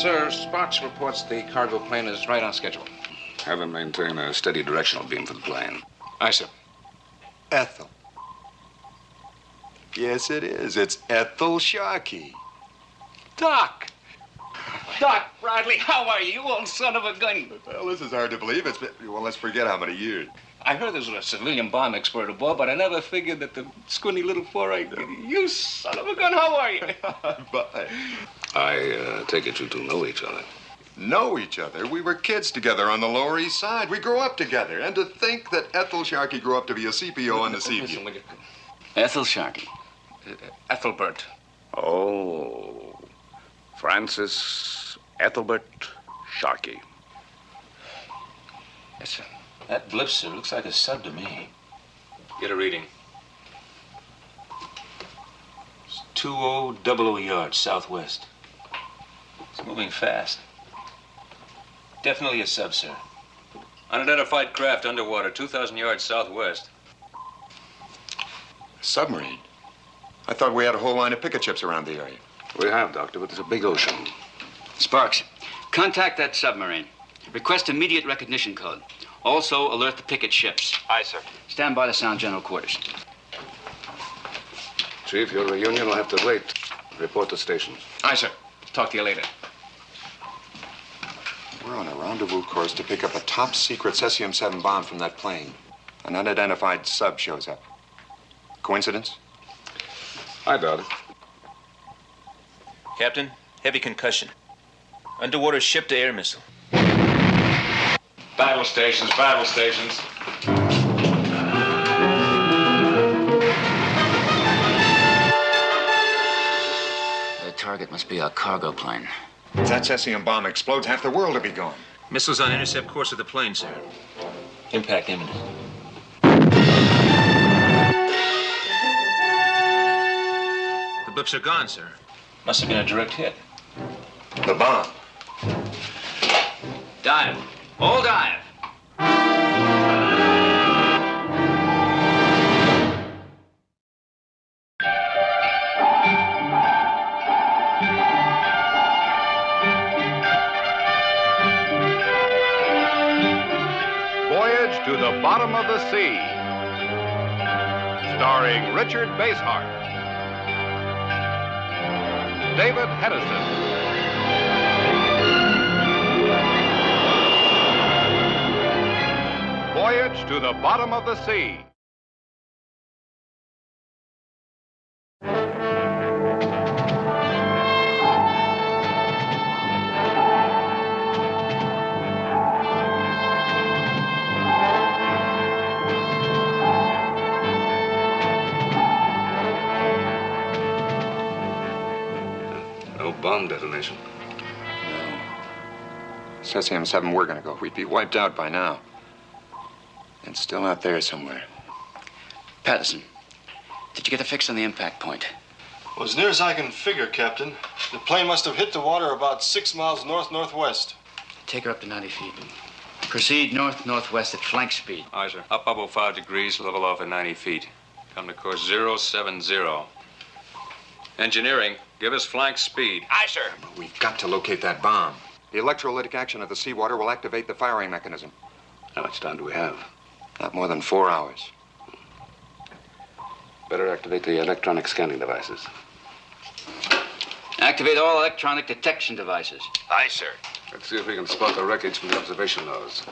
Sir, Sparks reports the cargo plane is right on schedule. Have him maintain a steady directional beam for the plane. Aye, sir. Ethel. Yes, it is. It's Ethel Sharkey. Doc! Doc Bradley, how are you, old son of a gun? Well, this is hard to believe. It's been, well, let's forget how many years. I heard there was a civilian bomb expert aboard, but I never figured that the squinty little four-eyed... You son of a gun, how are you? Bye. I take it you two know each other. Know each other? We were kids together on the Lower East Side. We grew up together. And to think that Ethel Sharkey grew up to be a CPO on the Seaview. Ethel Sharkey. Ethelbert. Oh, Francis Ethelbert Sharkey. Yes, sir. That blip, sir, looks like a sub to me. Get a reading. It's 2000 yards southwest. It's moving fast. Definitely a sub, sir. Unidentified craft underwater, 2,000 yards southwest. Submarine? I thought we had a whole line of picket ships around the area. We have, Doctor, but there's a big ocean. Sparks, contact that submarine. Request immediate recognition code. Also, alert the picket ships. Aye, sir. Stand by to sound general quarters. Chief, your reunion will have to wait. Report to stations. Aye, sir. Talk to you later. We're on a rendezvous course to pick up a top-secret cesium-7 bomb from that plane. An unidentified sub shows up. Coincidence? I doubt it. Captain, heavy concussion. Underwater ship-to-air missile. Battle stations, battle stations. The target must be a cargo plane. If that cesium bomb explodes, half the world will be gone. Missiles on intercept course of the plane, sir. Impact imminent. The blips are gone, sir. Must have been a direct hit. The bomb. Dive. All dive. Voyage to the Bottom of the Sea, starring Richard Basehart, David Hedison, Voyage to the Bottom of the Sea. No bomb detonation. No. Cesium-7, we're gonna go. We'd be wiped out by now. And still out there somewhere. Patterson, did you get a fix on the impact point? Well, as near as I can figure, Captain, the plane must have hit the water about 6 miles north-northwest. Take her up to 90 feet. Proceed north-northwest at flank speed. Aye, sir. Up about 5 degrees, level off at 90 feet. Come to course 070. Engineering, give us flank speed. Aye, sir. We've got to locate that bomb. The electrolytic action of the seawater will activate the firing mechanism. How much time do we have? Not more than 4 hours. Better activate the electronic scanning devices. Activate all electronic detection devices. Aye, sir. Let's see if we can spot the wreckage from the observation nose.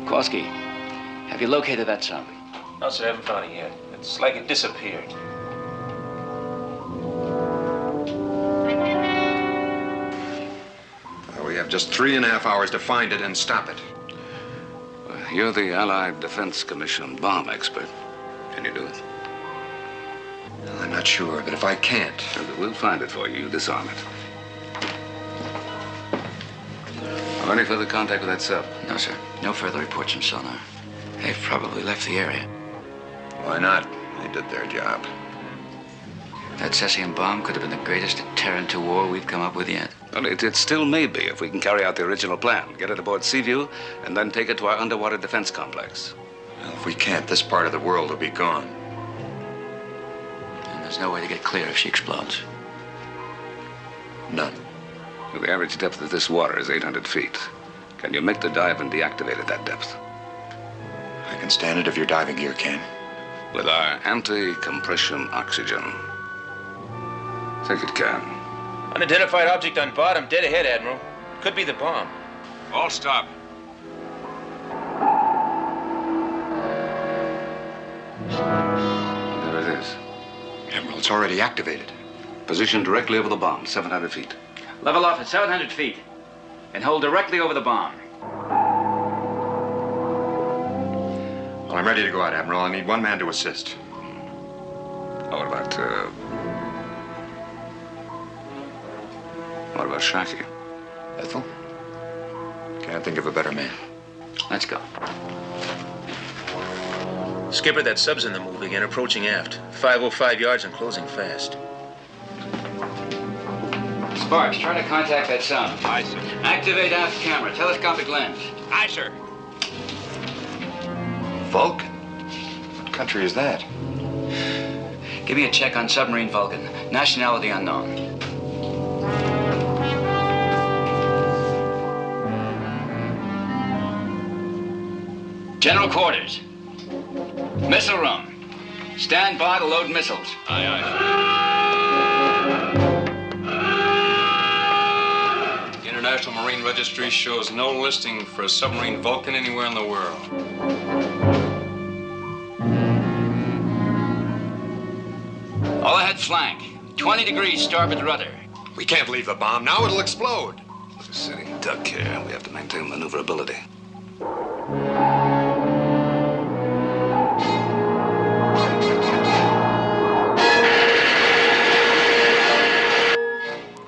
Kowalski, have you located that sub? No, sir, I haven't found it yet. It's like it disappeared. We have just 3.5 hours to find it and stop it. You're the Allied Defense Commission bomb expert. Can you do it? Well, I'm not sure, but if I can't... Then we'll find it for you. You disarm it. Have any further contact with that sub? No, sir. No further reports from sonar. They've probably left the area. Why not? They did their job. That cesium bomb could have been the greatest deterrent to war we've come up with yet. Well, it still may be if we can carry out the original plan. Get it aboard Seaview, and then take it to our underwater defense complex. Well, if we can't, this part of the world will be gone. There's no way to get clear if she explodes. None. The average depth of this water is 800 feet. Can you make the dive and deactivate at that depth? I can stand it if your diving gear can. With our anti-compression oxygen. Think it can. Unidentified object on bottom, dead ahead, Admiral. Could be the bomb. All stop. There it is. Admiral, it's already activated. Positioned directly over the bomb, 700 feet. Level off at 700 feet. And hold directly over the bomb. Well, I'm ready to go out, Admiral. I need one man to assist. What about Sharky? Ethel? Can't think of a better man. Let's go. Skipper, that sub's in the move again, approaching aft. 505 yards and closing fast. Sparks, try to contact that sub. Aye, sir. Activate aft camera. Telescopic lens. Aye, sir. Vulcan? What country is that? Give me a check on submarine Vulcan. Nationality unknown. General quarters. Missile room. Stand by to load missiles. Aye, aye. The International Marine Registry shows no listing for a submarine Vulcan anywhere in the world. All ahead flank. 20 degrees starboard rudder. We can't leave the bomb. Now it'll explode. We're sitting duck here. We have to maintain maneuverability.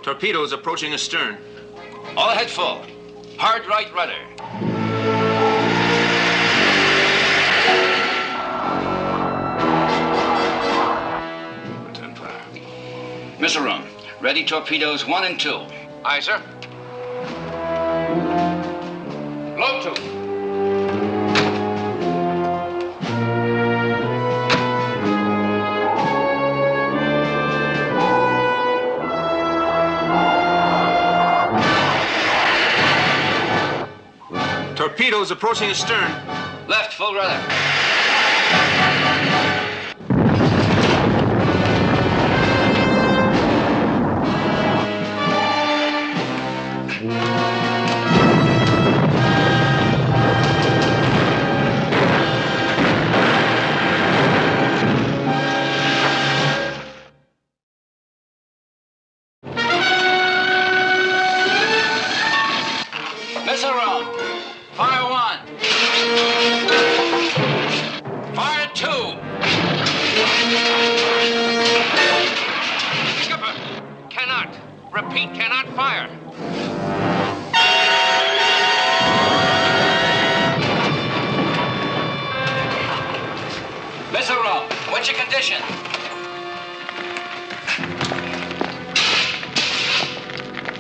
Torpedoes approaching astern. All ahead full. Hard right rudder. Return fire. Missile room. Ready torpedoes 1 and 2. Aye, sir. Load 2. Torpedoes approaching astern. Left full rudder. Missile room. Fire 1. Fire 2. Skipper, cannot. Repeat, cannot fire. Missile room. What's your condition?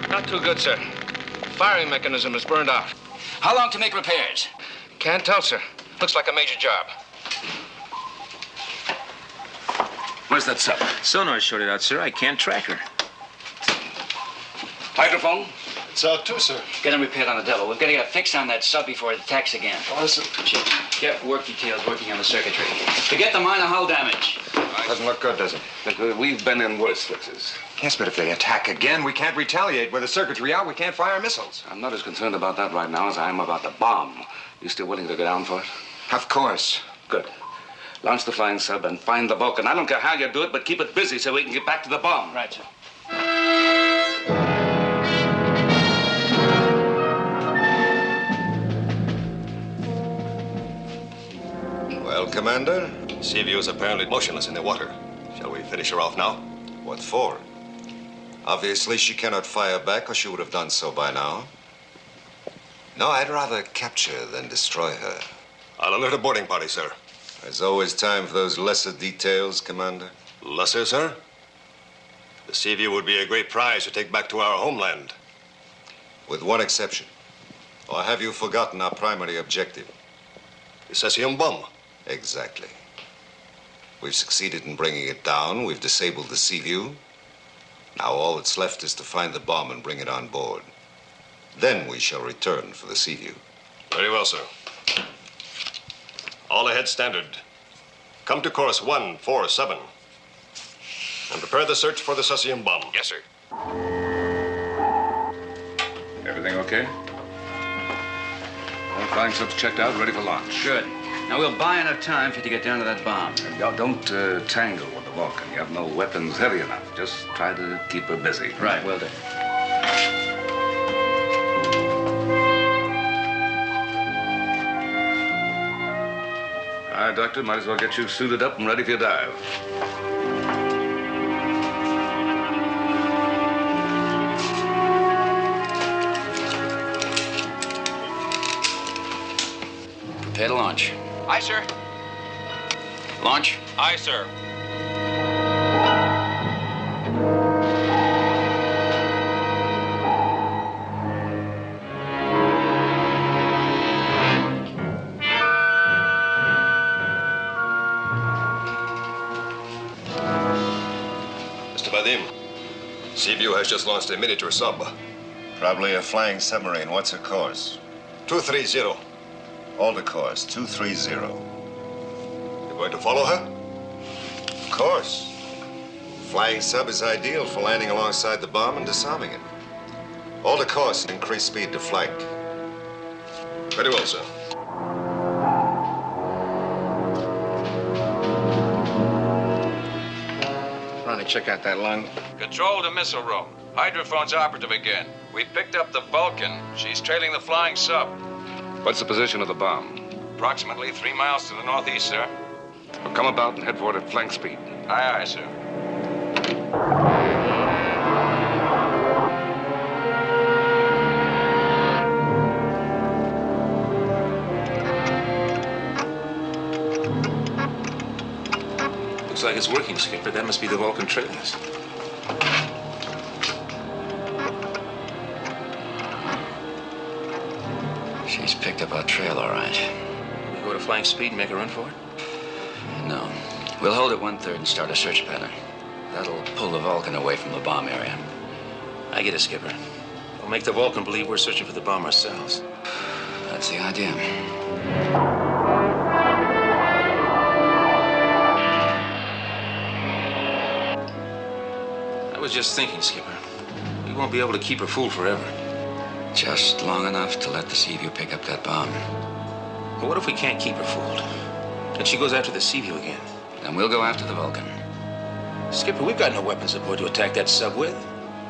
Not too good, sir. Firing mechanism is burned out. How long to make repairs? Can't tell, sir. Looks like a major job. Where's that sub? Sonar showed it out, sir. I can't track her. Hydrophone? It's out too, sir. Get him repaired on the double. We've got to get a fix on that sub before it attacks again. Oh, sir. Chip, get work details working on the circuitry. Forget the minor hull damage. Doesn't look good, does it? Look, we've been in worse fixes. Yes, but if they attack again, we can't retaliate. With the circuitry out, we can't fire missiles. I'm not as concerned about that right now as I am about the bomb. You still willing to go down for it? Of course. Good. Launch the flying sub and find the Vulcan. I don't care how you do it, but keep it busy so we can get back to the bomb. Right, sir. Well, Commander, Seaview is apparently motionless in the water. Shall we finish her off now? What for? Obviously, she cannot fire back, or she would have done so by now. No, I'd rather capture than destroy her. I'll alert a boarding party, sir. There's always time for those lesser details, Commander. Lesser, sir? The Seaview would be a great prize to take back to our homeland. With one exception. Or have you forgotten our primary objective? The cesium bomb. Exactly. We've succeeded in bringing it down. We've disabled the sea view. Now all that's left is to find the bomb and bring it on board. Then we shall return for the sea view. Very well, sir. All ahead standard. Come to course 147. And prepare the search for the cesium bomb. Yes, sir. Everything okay? All flying subs checked out, ready for launch. Good. Now, we'll buy enough time for you to get down to that bomb. And y'all don't tangle with the Vulcan. You have no weapons heavy enough. Just try to keep her busy. Right, will do. All right, Doctor, might as well get you suited up and ready for your dive. Prepare to launch. Aye, sir. Launch. Aye, sir. Mr. Vadim, Seaview has just launched a miniature sub. Probably a flying submarine. What's her course? 230. Hold the course, 230. You going to follow her? Of course. Flying sub is ideal for landing alongside the bomb and disarming it. Hold the course and increase speed to flight. Very well, sir. Ronnie, check out that lung. Control to missile room. Hydrophone's operative again. We picked up the Vulcan. She's trailing the flying sub. What's the position of the bomb? Approximately 3 miles to the northeast, sir. Well, come about and head for it at flank speed. Aye, aye, sir. Looks like it's working, Skipper. That must be the Vulcan trailing us. She's picked up our trail, all right. We go to flying speed and make a run for it? No. We'll hold it 1/3 and start a search pattern. That'll pull the Vulcan away from the bomb area. I get it, Skipper. We'll make the Vulcan believe we're searching for the bomb ourselves. That's the idea. I was just thinking, Skipper. We won't be able to keep her fooled forever. Just long enough to let the Seaview pick up that bomb. But what if we can't keep her fooled? And she goes after the Seaview again? Then we'll go after the Vulcan. Skipper, we've got no weapons aboard to attack that sub with.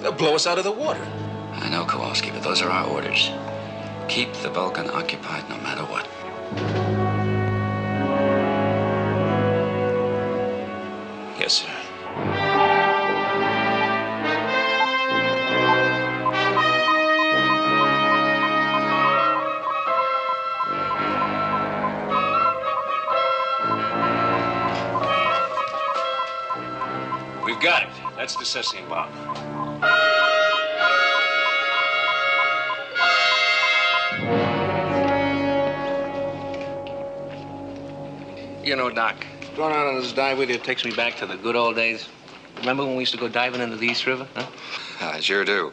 They'll blow us out of the water. I know, Kowalski, but those are our orders. Keep the Vulcan occupied no matter what. Yes, sir. We've got it. That's the cesium bomb. You know, Doc, going out on this dive with you takes me back to the good old days. Remember when we used to go diving into the East River? Huh? I sure do.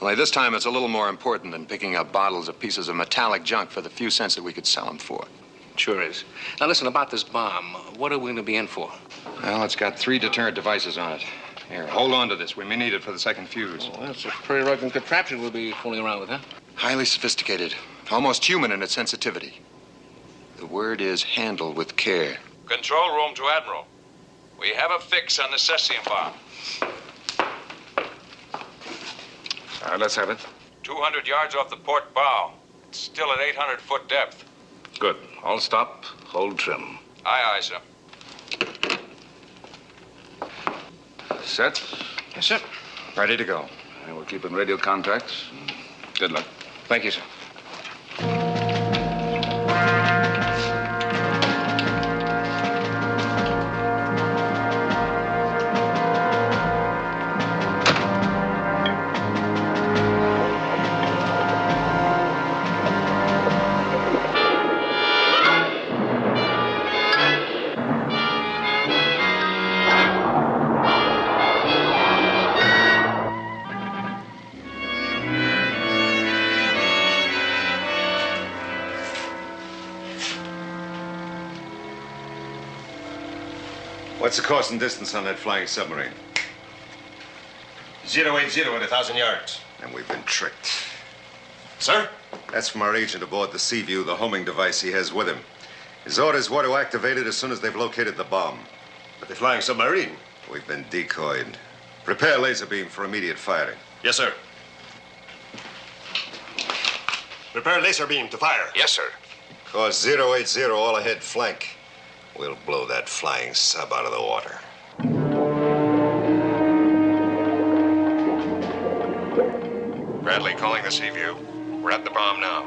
Only this time it's a little more important than picking up bottles of pieces of metallic junk for the few cents that we could sell them for. Sure is. Now, listen, about this bomb, what are we going to be in for? Well, it's got 3 deterrent devices on it. Here, hold on to this. We may need it for the second fuse. Well, that's a pretty rugged contraption we'll be fooling around with, huh? Highly sophisticated, almost human in its sensitivity. The word is handle with care. Control room to Admiral. We have a fix on the cesium bomb. All right, let's have it. 200 yards off the port bow. It's still at 800-foot depth. Good. All stop. Hold trim. Aye, aye, sir. Set. Yes, sir. Ready to go. And we'll keep in radio contacts. Good luck. Thank you, sir. What's the course and distance on that flying submarine? 080 at 1,000 yards. And we've been tricked. Sir? That's from our agent aboard the Seaview, the homing device he has with him. His orders were to activate it as soon as they've located the bomb. But the flying submarine. We've been decoyed. Prepare laser beam for immediate firing. Yes, sir. Prepare laser beam to fire. Yes, sir. Course 080, all ahead flank. We'll blow that flying sub out of the water. Bradley calling the Seaview. We're at the bomb now.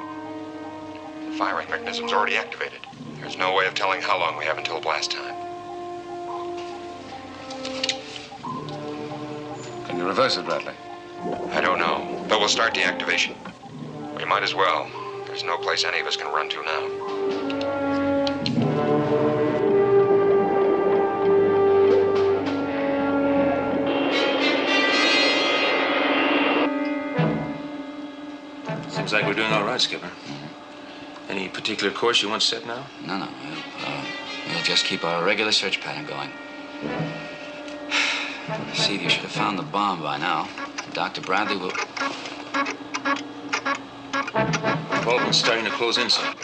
The firing mechanism's already activated. There's no way of telling how long we have until blast time. Can you reverse it, Bradley? I don't know, but we'll start the activation. We might as well. There's no place any of us can run to now. Seems like we're doing all right, Skipper. Any particular course you want set now? No. We'll just keep our regular search pattern going. See, you should have found the bomb by now. Dr. Bradley will... Vulcan's starting to close in, sir.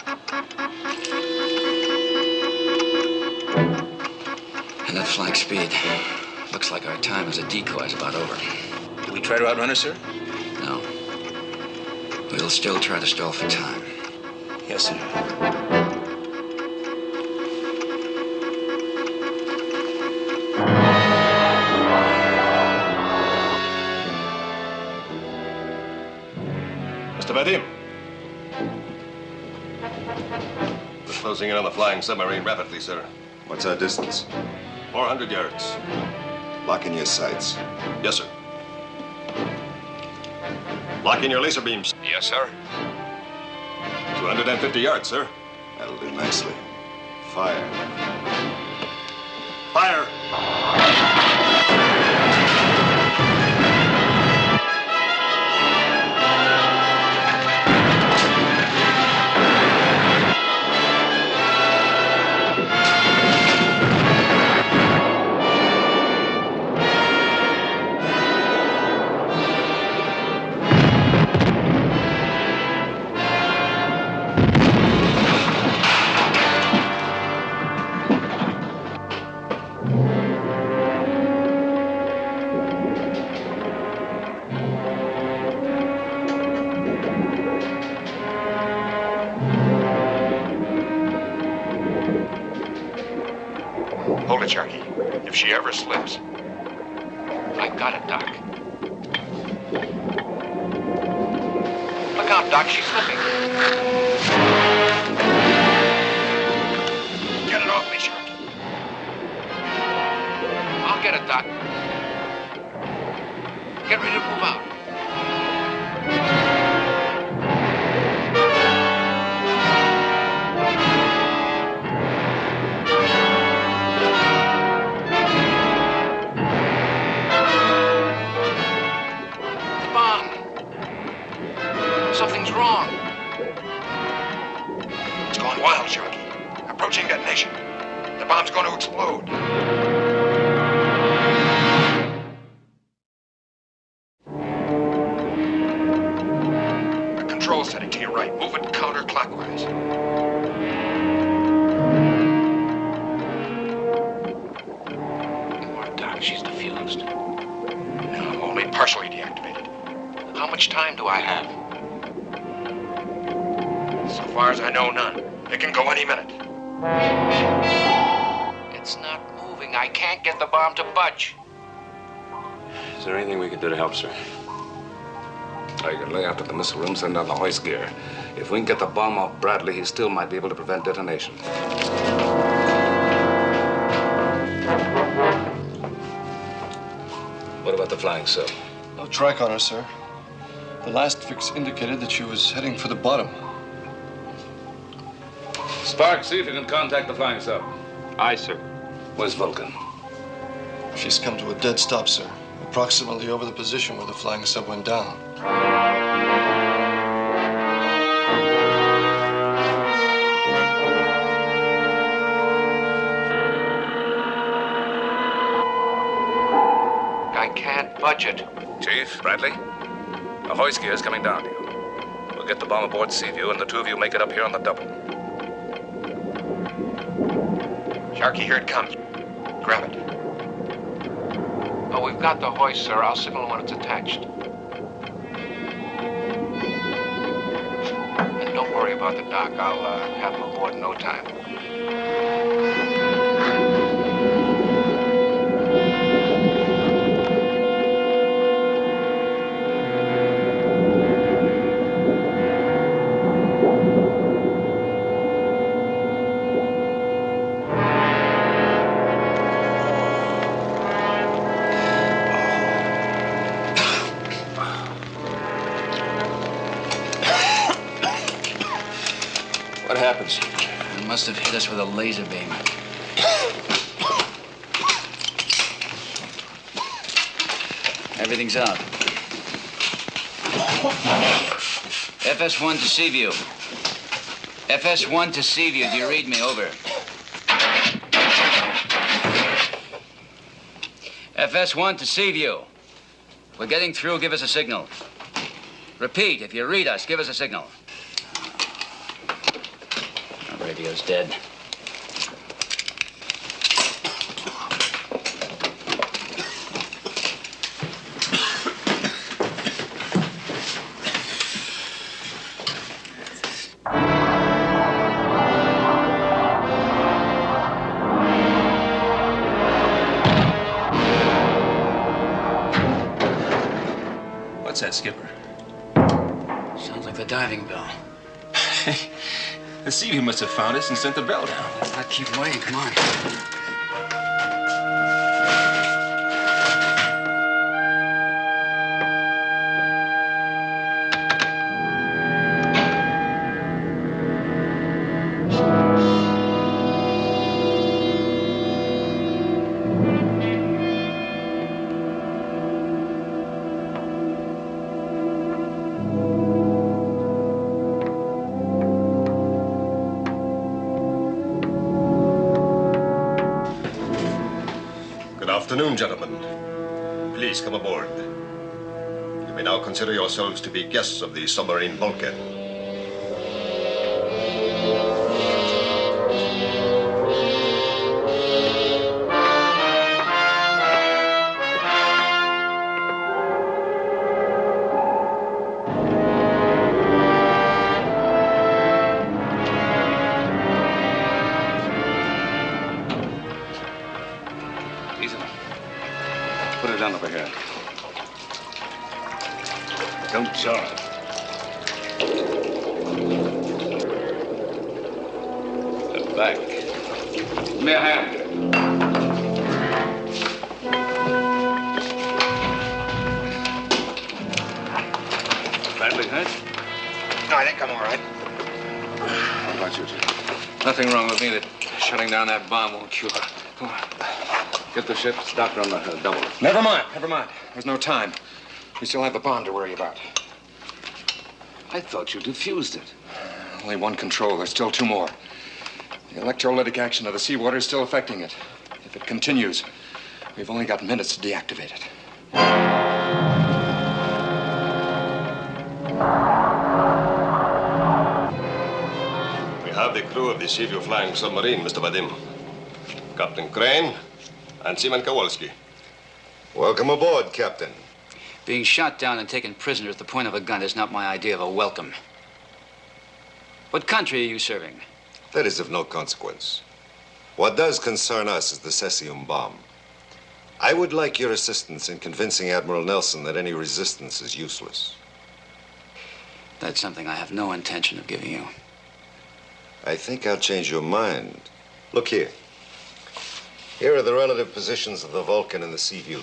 And at flank speed. Looks like our time as a decoy is about over. Do we try to outrun her, sir? No. We'll still try to stall for time. Yes, sir. Mr. Betty? We're closing in on the flying submarine rapidly, sir. What's our distance? 400 yards. Lock in your sights. Yes, sir. Lock in your laser beams. Yes, sir. 250 yards, sir. That'll do nicely. Fire. Fire! Hold it, Sharky. If she ever slips. I got it, Doc. Look out, Doc. She's slipping. Get it off me, Sharky. I'll get it, Doc. Get ready to move out. Something's wrong. It's going wild, Sharky. Approaching detonation. The bomb's going to explode. The control setting to your right. Move it counterclockwise. Poor Doc, she's diffused. No, only partially deactivated. How much time do I have? So far as I know, none. It can go any minute. It's not moving. I can't get the bomb to budge. Is there anything we can do to help, sir? I can lay out at the missile room, send down the hoist gear. If we can get the bomb off Bradley, he still might be able to prevent detonation. What about the flying sub? No track on her, sir. The last fix indicated that she was heading for the bottom. Spark, see if you can contact the flying sub. Aye, sir. Where's Vulcan? She's come to a dead stop, sir. Approximately over the position where the flying sub went down. Budget. Chief, Bradley, a hoist gear is coming down to you. We'll get the bomb aboard Seaview, and the two of you make it up here on the double. Sharky, here it comes. Grab it. Oh, we've got the hoist, sir. I'll signal when it's attached. And don't worry about the dock. I'll have him aboard in no time. What happens? It must have hit us with a laser beam. Everything's out. FS1 to Seaview. FS1 to Seaview. Do you read me? Over. FS1 to Seaview. We're getting through. Give us a signal. Repeat. If you read us, give us a signal. Our radio's dead. What's that, Skipper? Sounds like the diving bell. The Seaview must have found us and sent the bell down. Let's not keep waiting. Come on. Good afternoon, gentlemen. Please come aboard. You may now consider yourselves to be guests of the submarine Vulcan. Put it down over here. Don't jar it. Back. Give me a hand. Badly hurt? No, I think I'm all right. How about you, Chief? Nothing wrong with me that shutting down that bomb won't cure. Come on. Get the ship's doctor on the double. Never mind. There's no time. We still have the bomb to worry about. I thought you defused it. Only one control. There's still two more. The electrolytic action of the seawater is still affecting it. If it continues, we've only got minutes to deactivate it. We have the crew of the Seaview flying submarine, Mr. Vadim. Captain Crane and Seaman Kowalski. Welcome aboard, Captain. Being shot down and taken prisoner at the point of a gun is not my idea of a welcome. What country are you serving? That is of no consequence. What does concern us is the cesium bomb. I would like your assistance in convincing Admiral Nelson that any resistance is useless. That's something I have no intention of giving you. I think I'll change your mind. Look here. Here are the relative positions of the Vulcan and the Seaview.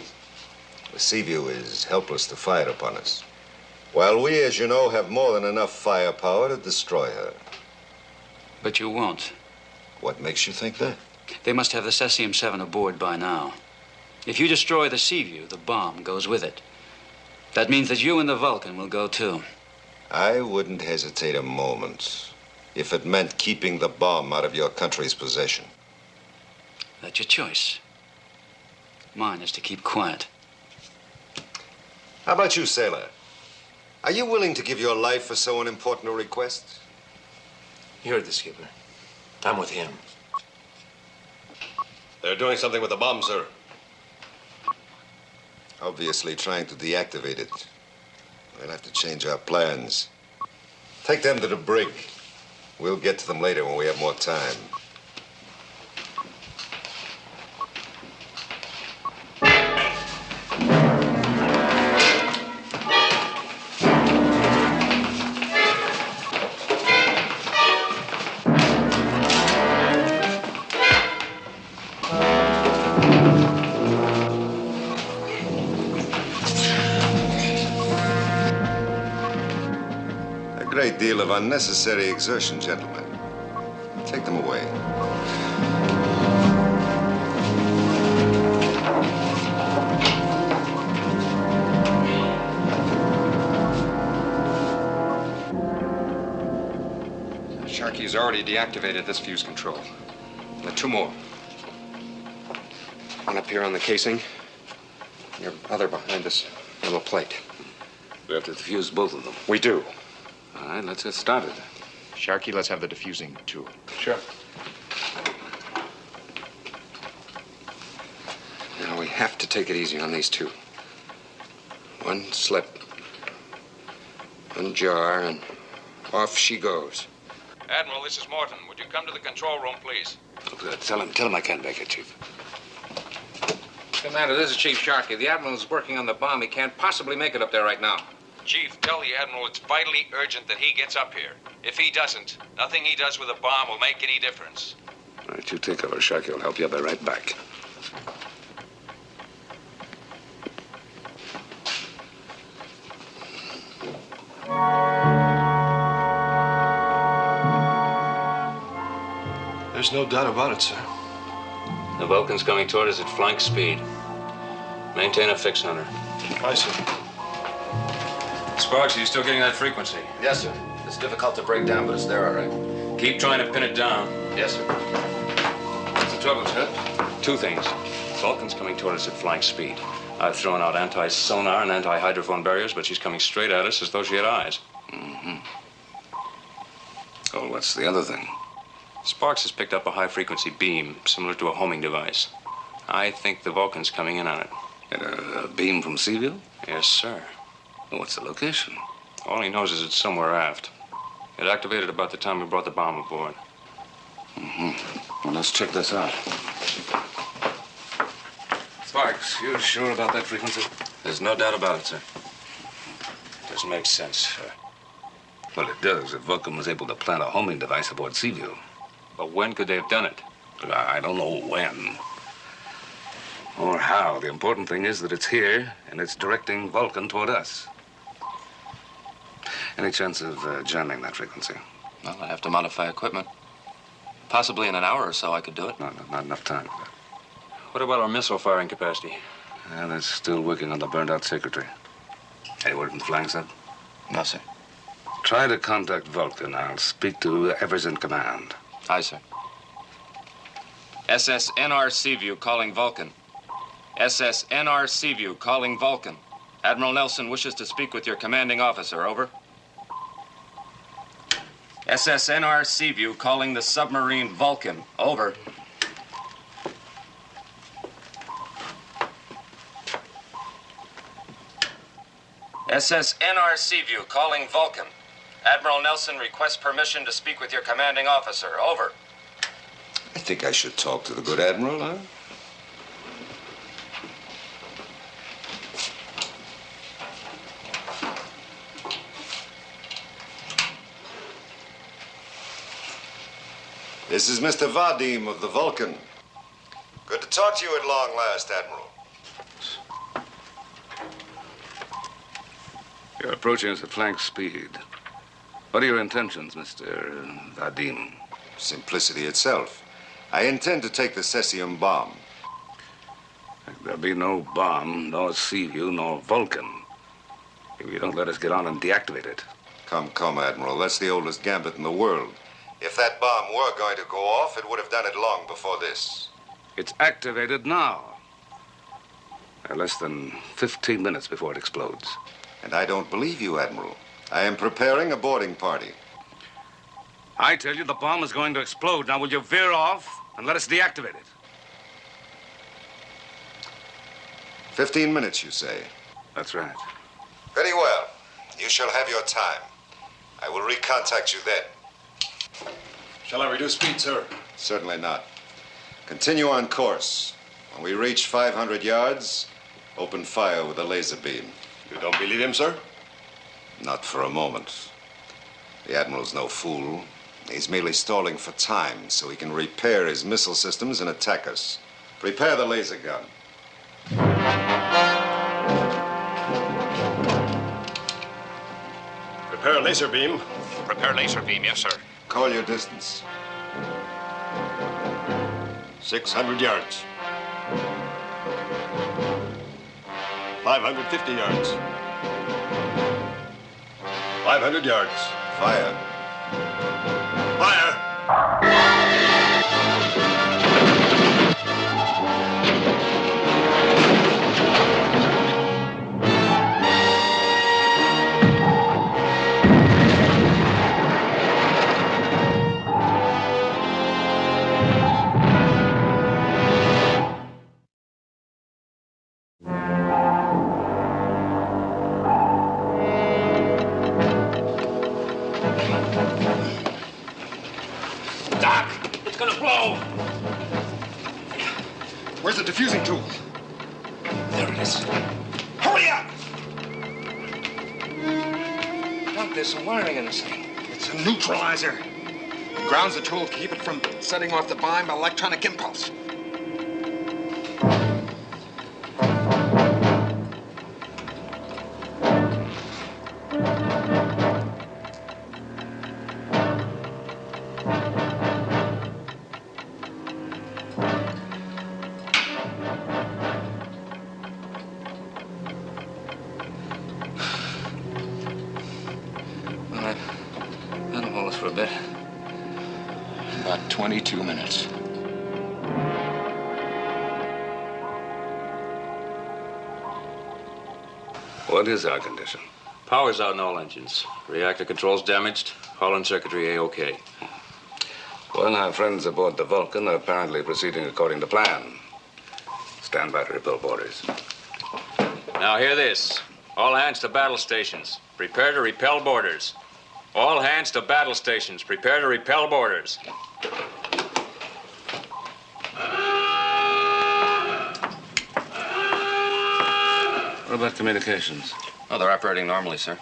The Seaview is helpless to fire upon us, while we, as you know, have more than enough firepower to destroy her. But you won't. What makes you think that? They must have the cesium-7 aboard by now. If you destroy the Seaview, the bomb goes with it. That means that you and the Vulcan will go too. I wouldn't hesitate a moment if it meant keeping the bomb out of your country's possession. That's your choice. Mine is to keep quiet. How about you, sailor? Are you willing to give your life for so unimportant a request? You heard the skipper. I'm with him. They're doing something with the bomb, sir. Obviously trying to deactivate it. We'll have to change our plans. Take them to the brig. We'll get to them later when we have more time. A great deal of unnecessary exertion, gentlemen. Take them away. Sharky's already deactivated this fuse control. There are two more. One up here on the casing. Your other behind this yellow plate. We have to defuse both of them. We do. All right, let's get started. Sharky, let's have the diffusing tool. Sure. Now, we have to take it easy on these two. One slip, one jar, and off she goes. Admiral, this is Morton. Would you come to the control room, please? Tell him I can't make it, Chief. Commander, this is Chief Sharkey. The Admiral's working on the bomb. He can't possibly make it up there right now. Chief, tell the Admiral it's vitally urgent that he gets up here. If he doesn't, nothing he does with a bomb will make any difference. All right, you take cover, Sharky. I'll help you. I'll be right back. There's no doubt about it, sir. The Vulcan's coming toward us at flank speed. Maintain a fix on her. Aye, sir. Sparks, are you still getting that frequency? Yes, sir. It's difficult to break down, but it's there, all right. Keep trying to pin it down. Yes, sir. What's the trouble, sir? Two things. Vulcan's coming toward us at flank speed. I've thrown out anti-sonar and anti-hydrophone barriers, but she's coming straight at us as though she had eyes. Mm-hmm. Oh, what's the other thing? Sparks has picked up a high-frequency beam, similar to a homing device. I think the Vulcan's coming in on it. A beam from Seaview? Yes, sir. Well, what's the location? All he knows is it's somewhere aft. It activated about the time we brought the bomb aboard. Mm-hmm. Well, let's check this out. Sparks, you sure about that frequency? There's no doubt about it, sir. Doesn't make sense, sir. Well, it does if Vulcan was able to plant a homing device aboard Seaview. But when could they have done it? I don't know when. Or how. The important thing is that it's here, and it's directing Vulcan toward us. Any chance of jamming that frequency? Well, I have to modify equipment. Possibly in an hour or so I could do it. No, not enough time. What about our missile firing capacity? Yeah, they're still working on the burned-out secretary. Any word from the flying sub? No, sir. Try to contact Vulcan. I'll speak to whoever's in command. Aye, sir. SSNR Seaview calling Vulcan. SSNR Seaview calling Vulcan. Admiral Nelson wishes to speak with your commanding officer. Over. SSNR Seaview calling the submarine Vulcan. Over. SSNR Seaview calling Vulcan. Admiral Nelson requests permission to speak with your commanding officer. Over. I think I should talk to the good Admiral, huh? This is Mr. Vadim of the Vulcan. Good to talk to you at long last, Admiral. You're approaching us at flank speed. What are your intentions, Mr. Vadim? Simplicity itself. I intend to take the cesium bomb. There'll be no bomb, nor Seaview, nor Vulcan, if you don't let us get on and deactivate it. Come, Admiral. That's the oldest gambit in the world. If that bomb were going to go off, it would have done it long before this. It's activated now. Less than 15 minutes before it explodes. And I don't believe you, Admiral. I am preparing a boarding party. I tell you, the bomb is going to explode. Now, will you veer off and let us deactivate it? 15 minutes, you say? That's right. Very well. You shall have your time. I will recontact you then. Shall I reduce speed, sir? Certainly not. Continue on course. When we reach 500 yards, open fire with a laser beam. You don't believe him, sir? Not for a moment. The Admiral's no fool. He's merely stalling for time so he can repair his missile systems and attack us. Prepare the laser gun. Prepare laser beam. Prepare laser beam, yes, sir. Call your distance. 600 yards. 550 yards. 500 yards. Fire. Fire! Doc, it's gonna blow. Where's the diffusing tool? There it is. Hurry up! Doc, there's some wiring in this thing. It's a neutralizer. It grounds the tool to keep it from setting off the bomb by electronic impulse. That'll hold us for a bit. About 22 minutes. What is our condition? Power's out in all engines. Reactor controls damaged. Hull and circuitry A-OK. Well, our friends aboard the Vulcan are apparently proceeding according to plan. Stand by to repel boarders. Now hear this. All hands to battle stations. Prepare to repel boarders. All hands to battle stations. Prepare to repel boarders. What about communications? Oh, they're operating normally, sir.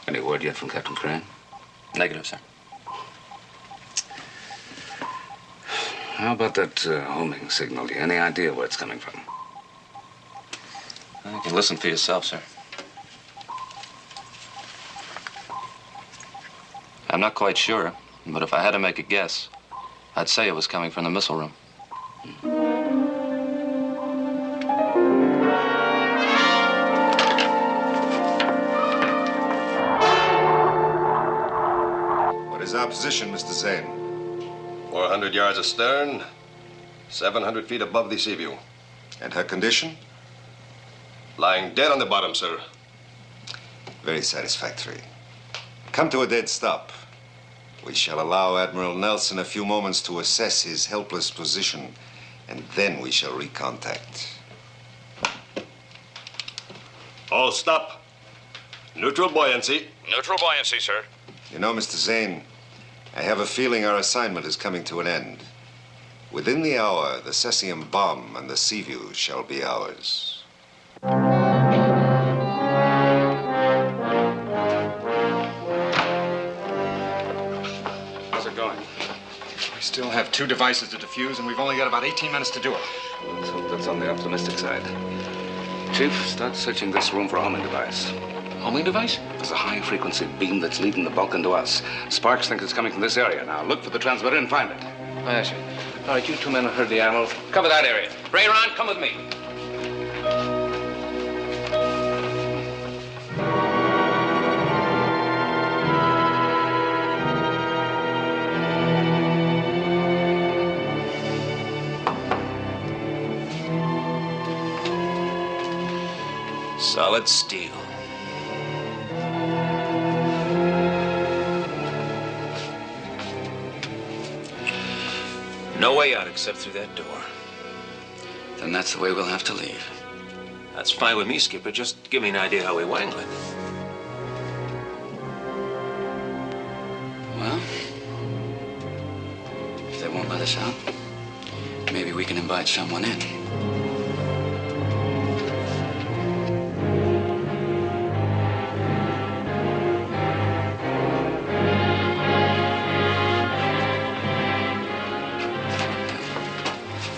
Any word yet from Captain Crane? Negative, sir. How about that homing signal? Do you have any idea where it's coming from? You can listen for yourself, sir. I'm not quite sure, but if I had to make a guess, I'd say it was coming from the missile room. What is our position, Mr. Zane? 400 yards astern, 700 feet above the sea view. And her condition? Lying dead on the bottom, sir. Very satisfactory. Come to a dead stop. We shall allow Admiral Nelson a few moments to assess his helpless position, and then we shall recontact. All stop. Neutral buoyancy. Neutral buoyancy, sir. You know, Mr. Zane, I have a feeling our assignment is coming to an end. Within the hour, the cesium bomb and the sea view shall be ours. How's it going? We still have 2 devices to defuse, and we've only got about 18 minutes to do it. Let's hope that's on the optimistic side. Chief, start searching this room for a homing device. Homing device? There's a high-frequency beam that's leading the Vulcan to us. Sparks think it's coming from this area. Now, look for the transmitter and find it. I see. All right, you 2 men heard the Admiral. Cover that area. Ray Ron, come with me. Solid steel. No way out except through that door. Then that's the way we'll have to leave. That's fine with me, Skipper. Just give me an idea how we wangle it. Well, if they won't let us out, maybe we can invite someone in.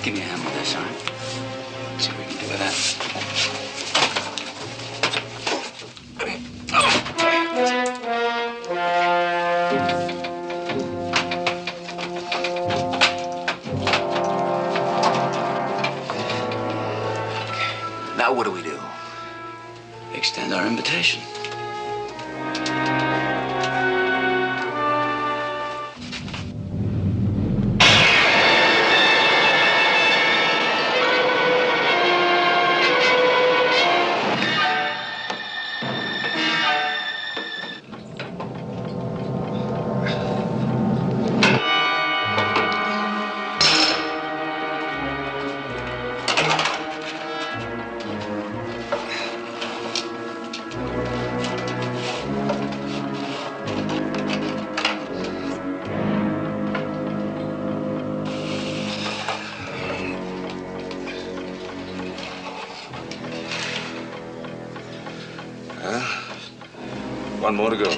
Give me a hand with this, all right? See what we can do with that. Now what do we do? Extend our invitation. One more to go.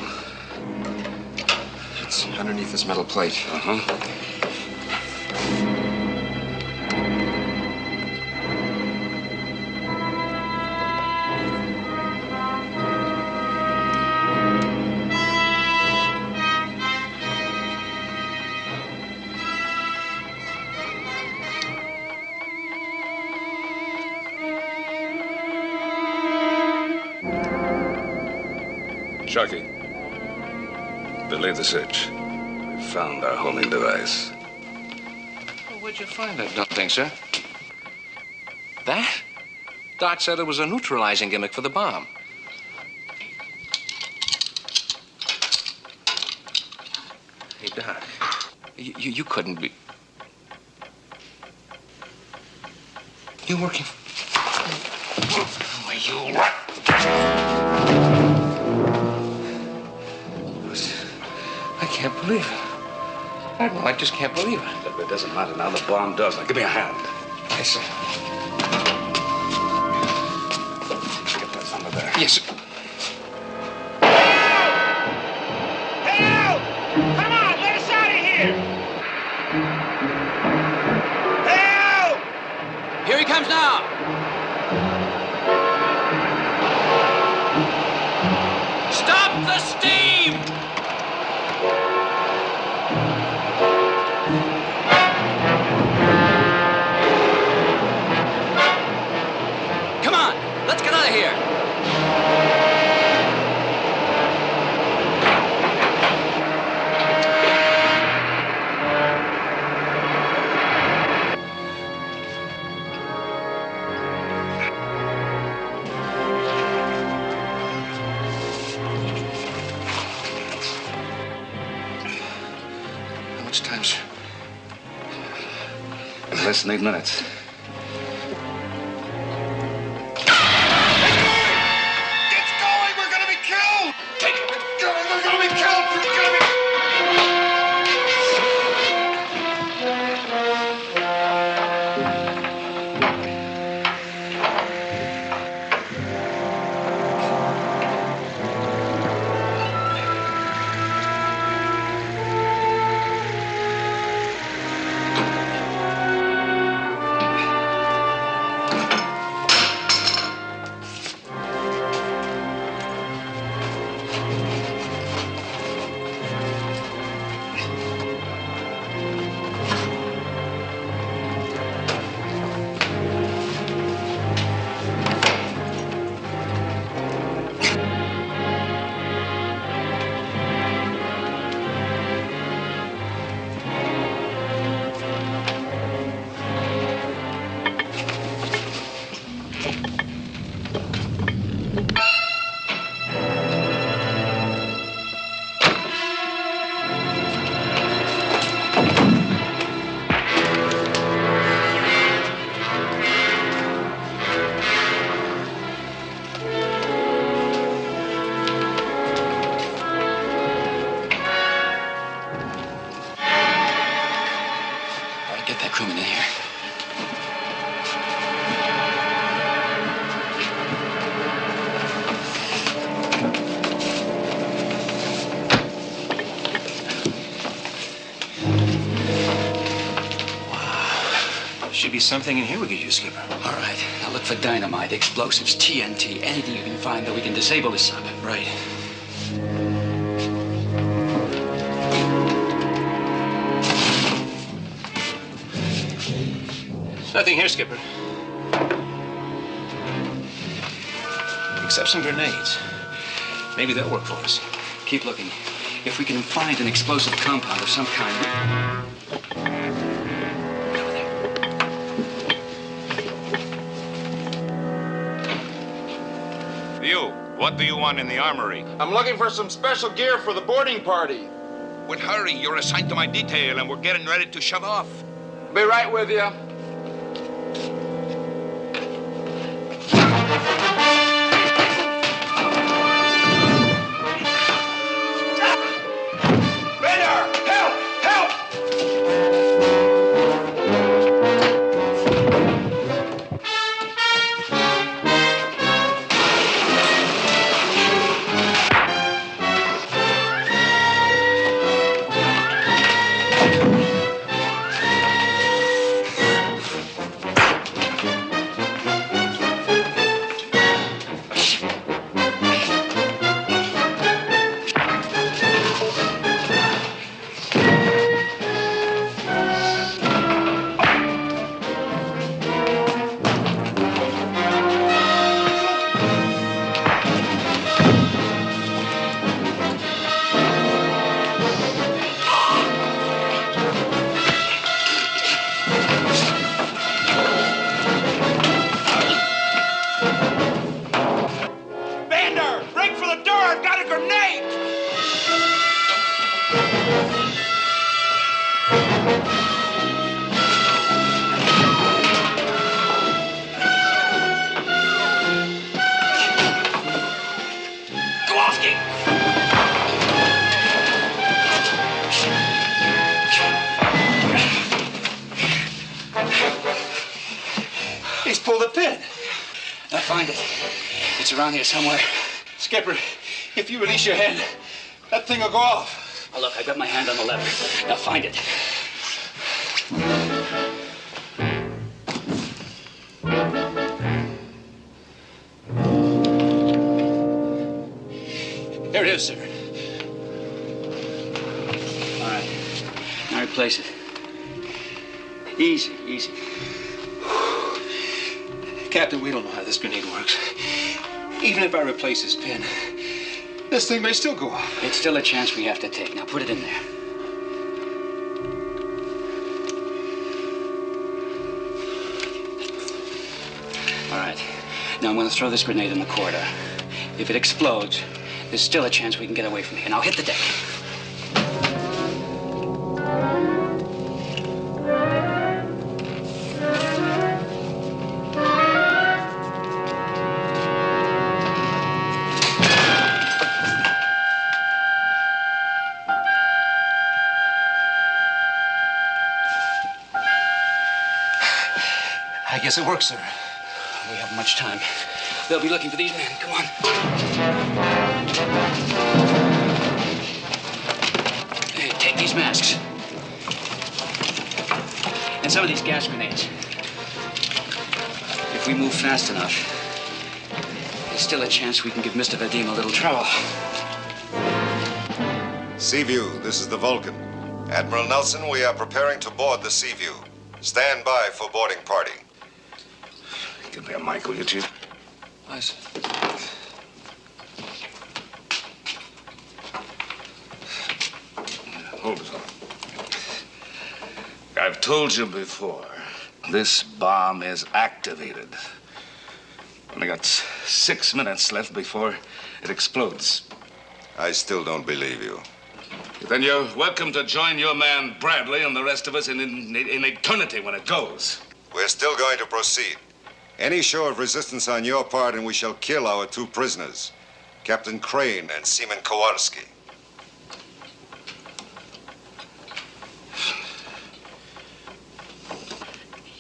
It's underneath this metal plate. Chucky, believe the search. We found our homing device. Well, where'd you find that dumb thing, sir? That? Doc said it was a neutralizing gimmick for the bomb. Hey, Doc, you couldn't be... You working for... Oh, you... I can't believe it. I just can't believe it. It doesn't matter now. The bomb does. Now, give me a hand. Yes, sir. Get that under there. Yes, sir. Help! Come on, let us out of here! Help! Here he comes now! Stop the steam! Come on, let's get out of here. How much time, sir? Less than 8 minutes. It's going! We're gonna be killed! Take it! It's going! We're gonna be killed! We're gonna be... should be something in here we could use, Skipper. All right. Now look for dynamite, explosives, TNT, anything you can find that we can disable this sucker. Right. Nothing here, Skipper. Except some grenades. Maybe they'll work for us. Keep looking. If we can find an explosive compound of some kind. You, what do you want in the armory? I'm looking for some special gear for the boarding party. Well, hurry. You're assigned to my detail, and we're getting ready to shove off. Be right with you. He's pulled a pin. Now find it. It's around here somewhere. Skipper, if you release your hand, that thing will go off. Oh, look, I got my hand on the lever. Now find it. There it is, sir. All right. Now replace it. Easy, easy. Captain, we don't know how this grenade works. Even if I replace this pin, this thing may still go off. It's still a chance we have to take. Now put it in there. All right. Now I'm going to throw this grenade in the corridor. If it explodes, there's still a chance we can get away from here. Now hit the deck. I guess it works, sir. We haven't much time. They'll be looking for these men. Come on. Hey, take these masks. And some of these gas grenades. If we move fast enough, there's still a chance we can give Mr. Vadim a little trouble. Seaview, this is the Vulcan. Admiral Nelson, we are preparing to board the Seaview. Stand by for boarding party. Give me a mic, will you, Chief? Aye, sir. Hold it on. I've told you before, this bomb is activated. Only got 6 minutes left before it explodes. I still don't believe you. Then you're welcome to join your man Bradley and the rest of us in eternity when it goes. We're still going to proceed. Any show of resistance on your part, and we shall kill our 2 prisoners, Captain Crane and Seaman Kowalski.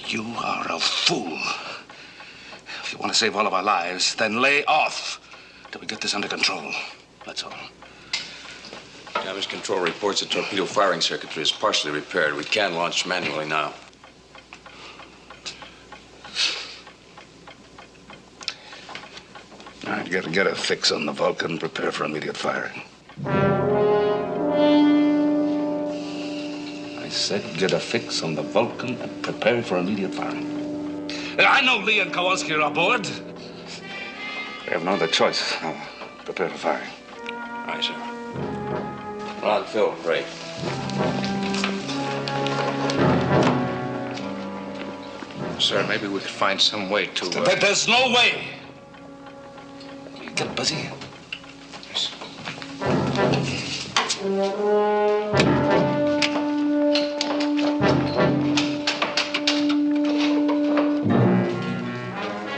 You are a fool. If you want to save all of our lives, then lay off till we get this under control. That's all. Damage control reports the torpedo firing circuitry is partially repaired. We can launch manually now. gotta get a fix on the Vulcan and prepare for immediate firing. I said get a fix on the Vulcan and prepare for immediate firing. I know Lee and Kowalski are aboard. We have no other choice. Now, prepare for firing. Aye, sir. Rod, Phil, Ray. Sir, maybe we could find some way to... There's no way. Get busy. Yes.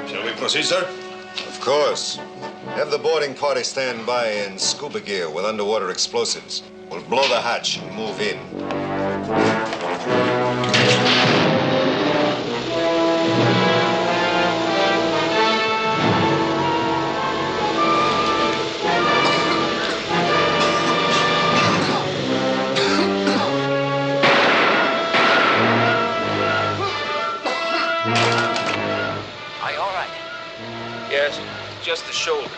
Shall we proceed, sir? Of course. Have the boarding party stand by in scuba gear with underwater explosives. We'll blow the hatch and move in. Are you all right? Yes, just the shoulder.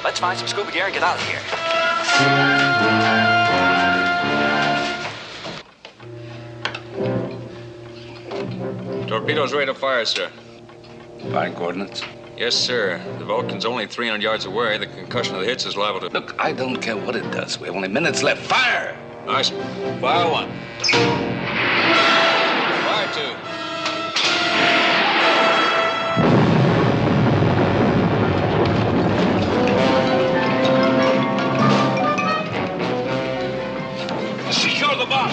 Let's find some scuba gear and get out of here. Torpedoes ready to fire, sir. Firing coordinates? Yes, sir. The Vulcan's only 300 yards away. The concussion of the hits is liable to... Look, I don't care what it does. We have only minutes left. Fire! Nice. Fire one. Fire two. Secure the bomb.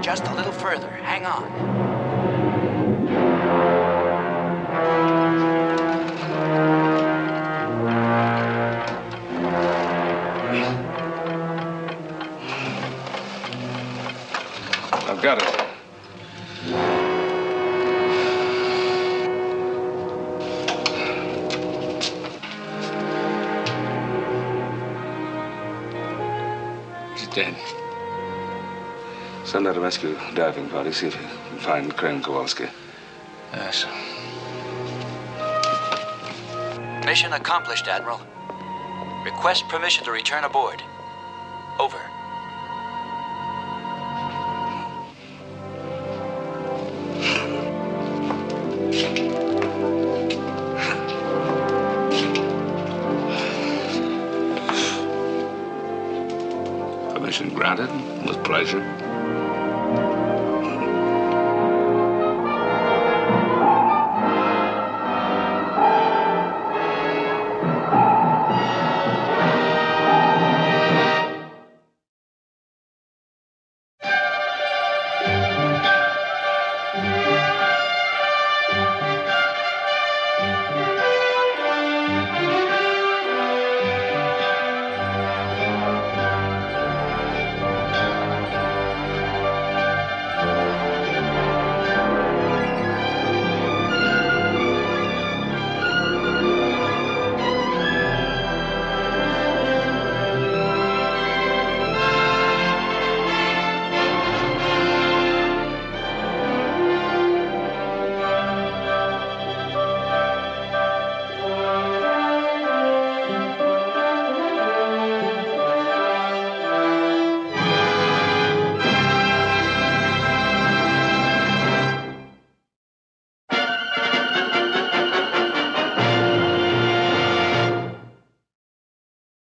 Just a little further. Hang on. I've got it. He's dead. Send out a rescue diving party, see if you can find Crane Kowalski. Yes. Mission accomplished, Admiral. Request permission to return aboard. Over. Permission granted, with pleasure.